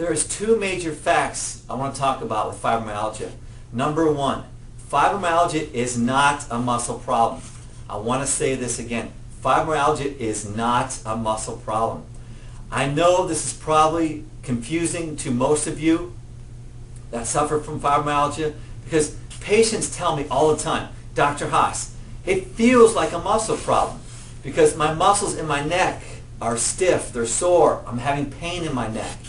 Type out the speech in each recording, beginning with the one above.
There's two major facts I want to talk about with fibromyalgia. Number one, fibromyalgia is not a muscle problem. I want to say this again. Fibromyalgia is not a muscle problem. I know this is probably confusing to most of you that suffer from fibromyalgia because patients tell me all the time, Dr. Haas, it feels like a muscle problem because my muscles in my neck are stiff, they're sore, I'm having pain in my neck.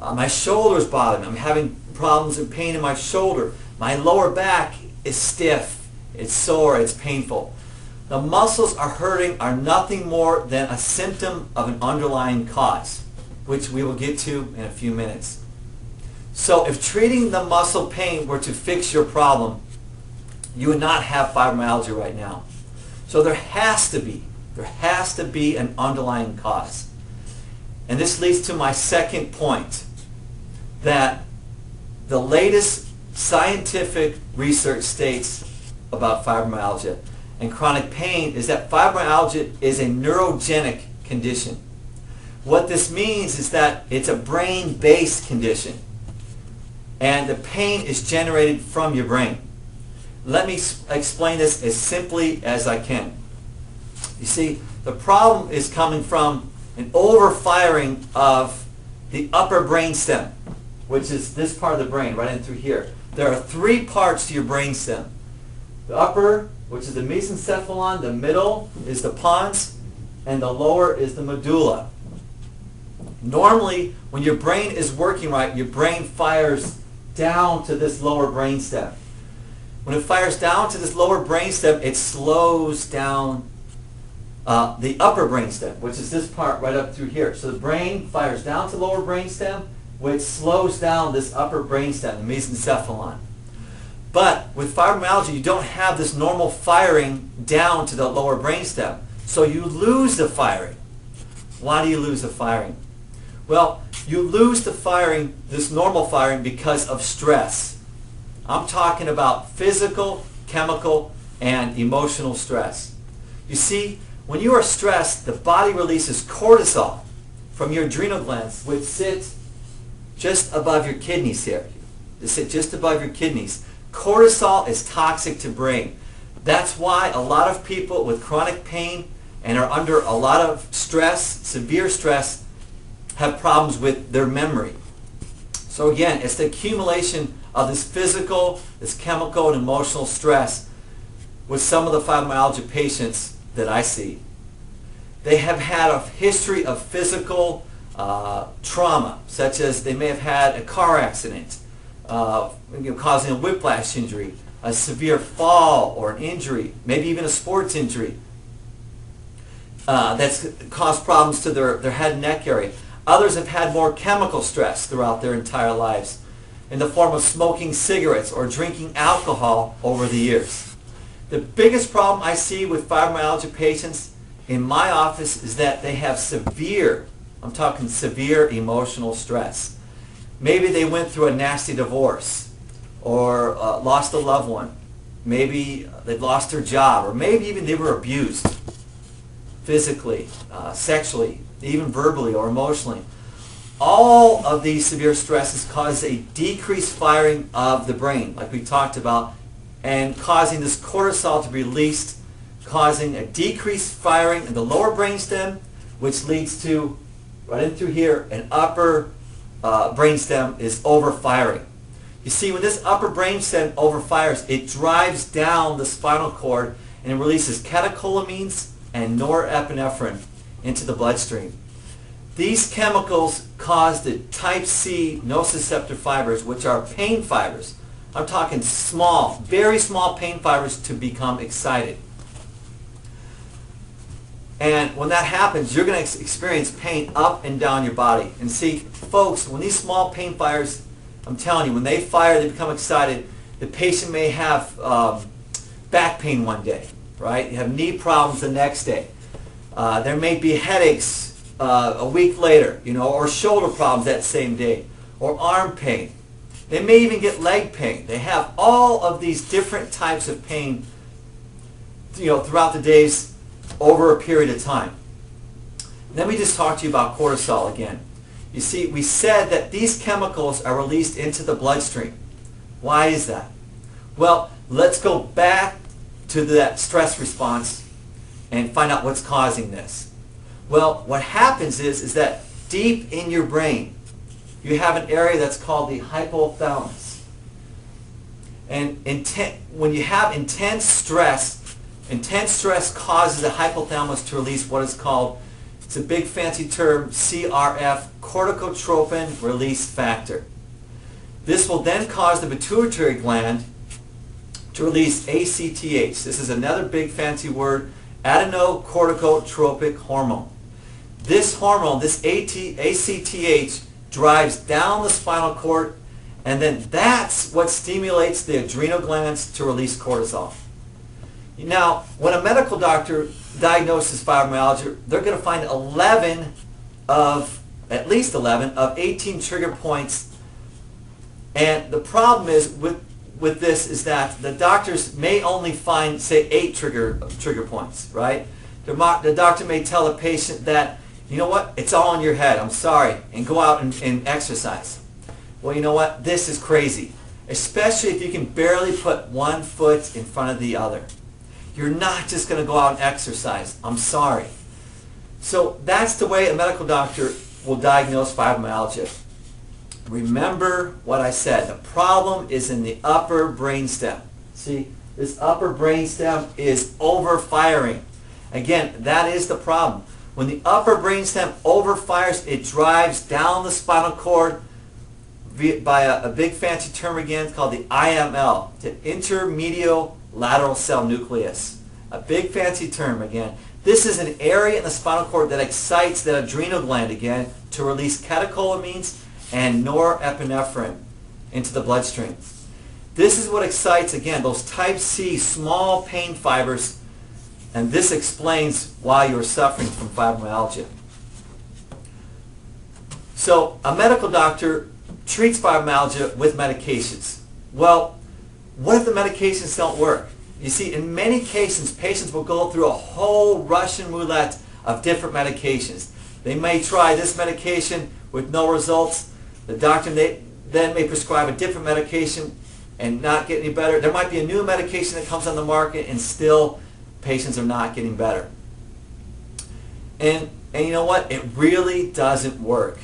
My shoulders bother me, I'm having problems and pain in my shoulder. My lower back is stiff, it's sore, it's painful. The muscles are hurting are nothing more than a symptom of an underlying cause, which we will get to in a few minutes. So if treating the muscle pain were to fix your problem, you would not have fibromyalgia right now. So there has to be an underlying cause. And this leads to my second point, that the latest scientific research states about fibromyalgia and chronic pain is that fibromyalgia is a neurogenic condition. What this means is that it's a brain-based condition and the pain is generated from your brain. Let me explain this as simply as I can. You see, the problem is coming from an overfiring of the upper brainstem, which is this part of the brain, right in through here. There are three parts to your brainstem. The upper, which is the mesencephalon, the middle is the pons, and the lower is the medulla. Normally, when your brain is working right, your brain fires down to this lower brainstem. When it fires down to this lower brainstem, it slows down the upper brainstem, which is this part right up through here. So the brain fires down to lower brainstem, which slows down this upper brainstem, the mesencephalon. But with fibromyalgia, you don't have this normal firing down to the lower brainstem. So you lose the firing. Why do you lose the firing? Well, you lose the firing, this normal firing, because of stress. I'm talking about physical, chemical, and emotional stress. You see, when you are stressed, the body releases cortisol from your adrenal glands, which sit just above your kidneys here. They sit just above your kidneys. Cortisol is toxic to brain. That's why a lot of people with chronic pain and are under a lot of stress, severe stress, have problems with their memory. So again, it's the accumulation of this physical, this chemical, and emotional stress with some of the fibromyalgia patients that I see. They have had a history of physical trauma, such as they may have had a car accident, causing a whiplash injury, a severe fall or an injury, maybe even a sports injury that's caused problems to their head and neck area. Others have had more chemical stress throughout their entire lives in the form of smoking cigarettes or drinking alcohol over the years. The biggest problem I see with fibromyalgia patients in my office is that they have severe, I'm talking severe emotional stress. Maybe they went through a nasty divorce or lost a loved one. Maybe they lost their job, or maybe even they were abused physically, sexually, even verbally or emotionally. All of these severe stresses cause a decreased firing of the brain, like we talked about, and causing this cortisol to be released, causing a decreased firing in the lower brainstem, which leads to, right in through here, an upper brainstem is overfiring. You see, when this upper brainstem overfires, it drives down the spinal cord and it releases catecholamines and norepinephrine into the bloodstream. These chemicals cause the type C nociceptor fibers, which are pain fibers. I'm talking small, very small pain fibers, to become excited. And when that happens, you're going to experience pain up and down your body. And see, folks, when these small pain fibers, I'm telling you, when they fire, they become excited, the patient may have back pain one day, right? You have knee problems the next day. There may be headaches a week later, or shoulder problems that same day, or arm pain. They may even get leg pain. They have all of these different types of pain, throughout the days over a period of time. Let me just talk to you about cortisol again. You see, we said that these chemicals are released into the bloodstream. Why is that? Well, let's go back to that stress response and find out what's causing this. Well, what happens is that deep in your brain, you have an area that's called the hypothalamus. And when you have intense stress causes the hypothalamus to release what is called, it's a big fancy term, CRF, corticotropin release factor. This will then cause the pituitary gland to release ACTH. This is another big fancy word, adenocorticotropic hormone. This hormone, this ACTH, drives down the spinal cord, and then that's what stimulates the adrenal glands to release cortisol. Now, when a medical doctor diagnoses fibromyalgia, they're going to find at least 11 of 18 trigger points. And the problem is with this is that the doctors may only find, say, 8 trigger points, right? The doctor may tell a patient that, you know what, it's all in your head, I'm sorry, and go out and exercise. Well, you know what, this is crazy, especially if you can barely put one foot in front of the other. You're not just going to go out and exercise. I'm sorry. So that's the way a medical doctor will diagnose fibromyalgia. Remember what I said. The problem is in the upper brainstem. See, this upper brainstem is overfiring. Again, that is the problem. When the upper brainstem overfires, it drives down the spinal cord by a big fancy term again called the IML, the intermedial lateral cell nucleus. A big fancy term again. This is an area in the spinal cord that excites the adrenal gland again to release catecholamines and norepinephrine into the bloodstream. This is what excites, again, those type C small pain fibers, and this explains why you're suffering from fibromyalgia. So a medical doctor treats fibromyalgia with medications. Well, what if the medications don't work? You see, in many cases, patients will go through a whole Russian roulette of different medications. They may try this medication with no results. The doctor then may prescribe a different medication and not get any better. There might be a new medication that comes on the market and still patients are not getting better. And you know what? It really doesn't work.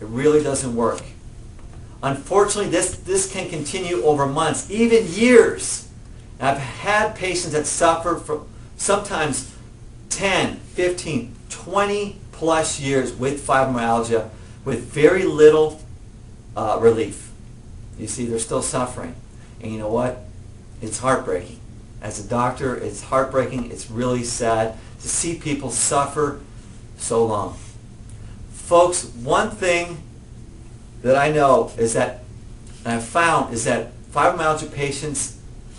It really doesn't work. Unfortunately, this can continue over months, even years. I've had patients that suffer from sometimes 10, 15, 20 plus years with fibromyalgia with very little relief. You see, they're still suffering. And you know what? It's heartbreaking. As a doctor, it's heartbreaking. It's really sad to see people suffer so long. Folks, one thing that I know is that, and I've found, is that fibromyalgia patients,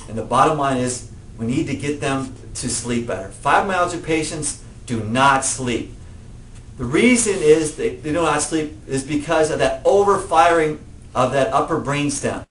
and the bottom line is, we need to get them to sleep better. Fibromyalgia patients do not sleep. The reason is they do not sleep is because of that overfiring of that upper brainstem.